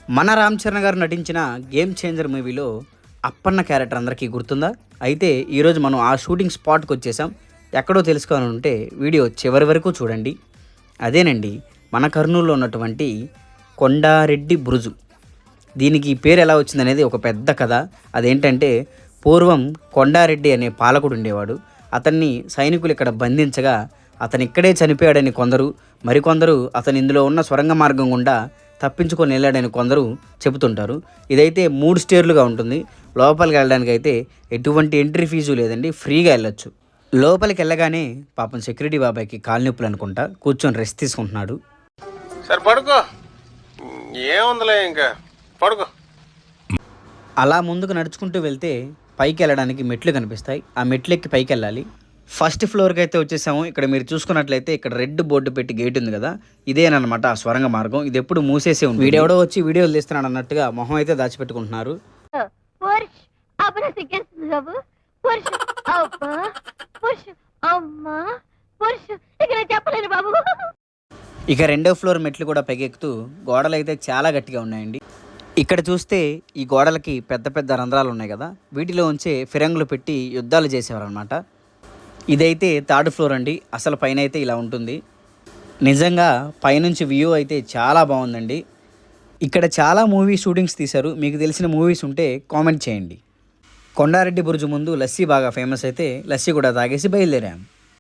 మన రామ్ చరణ్ గారు నటించిన గేమ్ చేంజర్ మూవీలో అప్పన్న క్యారెక్టర్ అందరికీ గుర్తుందా? అయితే ఈరోజు మనం ఆ షూటింగ్ స్పాట్కి వచ్చేసాం. ఎక్కడో తెలుసుకోవాలంటే వీడియో చివరి వరకు చూడండి. అదేనండి మన కర్నూలులో ఉన్నటువంటి కొండారెడ్డి బురుజు. దీనికి ఈ పేరు ఎలా వచ్చిందనేది ఒక పెద్ద కథ. అదేంటంటే పూర్వం కొండారెడ్డి అనే పాలకుడు ఉండేవాడు. అతన్ని సైనికులు ఇక్కడ బంధించగా అతను ఇక్కడే చనిపోయాడని కొందరు, మరికొందరు అతను ఇందులో ఉన్న సొరంగ మార్గం గుండా తప్పించుకొని వెళ్ళాడని కొందరు చెబుతుంటారు. ఇదైతే 3 స్టేర్లుగా ఉంటుంది. లోపలికి వెళ్ళడానికి అయితే ఎటువంటి ఎంట్రీ ఫీజు లేదండి, ఫ్రీగా వెళ్ళొచ్చు. లోపలికి వెళ్ళగానే పాపం సెక్యూరిటీ బాబాయ్కి కాలు నొప్పులు అనుకుంటా కూర్చొని రెస్ట్ తీసుకుంటున్నాడు. సరే పడుకో, ఏముందిలే ఇంకా పడుకో. అలా ముందుకు నడుచుకుంటూ వెళ్తే పైకి వెళ్ళడానికి మెట్లు కనిపిస్తాయి. ఆ మెట్లు ఎక్కి పైకి వెళ్ళాలి. ఫస్ట్ ఫ్లోర్కి అయితే వచ్చేసాము. ఇక్కడ మీరు చూసుకున్నట్లయితే ఇక్కడ రెడ్ బోర్డు పెట్టి గేట్ ఉంది కదా, ఇదేనమాట ఆ స్వరంగ మార్గం. ఇది ఎప్పుడు మూసేసే ఉంది. వీడెవడో వచ్చి వీడియోలు తీస్తున్నాడు అన్నట్టుగా మొహం అయితే దాచిపెట్టుకుంటున్నారు. ఇక 2వ ఫ్లోర్ మెట్లు కూడా పైకెక్కుతూ గోడలు అయితే చాలా గట్టిగా ఉన్నాయండి. ఇక్కడ చూస్తే ఈ గోడలకి పెద్ద పెద్ద రంధ్రాలు ఉన్నాయి కదా, వీటిలో ఉంచే ఫిరంగులు పెట్టి యుద్ధాలు చేసేవారు అనమాట. ఇదైతే 3rd ఫ్లోర్ అండి. అసలు పైన అయితే ఇలా ఉంటుంది. నిజంగా పైనుంచి వ్యూ అయితే చాలా బాగుందండి. ఇక్కడ చాలా మూవీ షూటింగ్స్ తీశారు. మీకు తెలిసిన మూవీస్ ఉంటే కామెంట్ చేయండి. కొండారెడ్డి బురుజు ముందు లస్సీ బాగా ఫేమస్ అయితే లస్సీ కూడా తాగేసి బయలుదేరాం.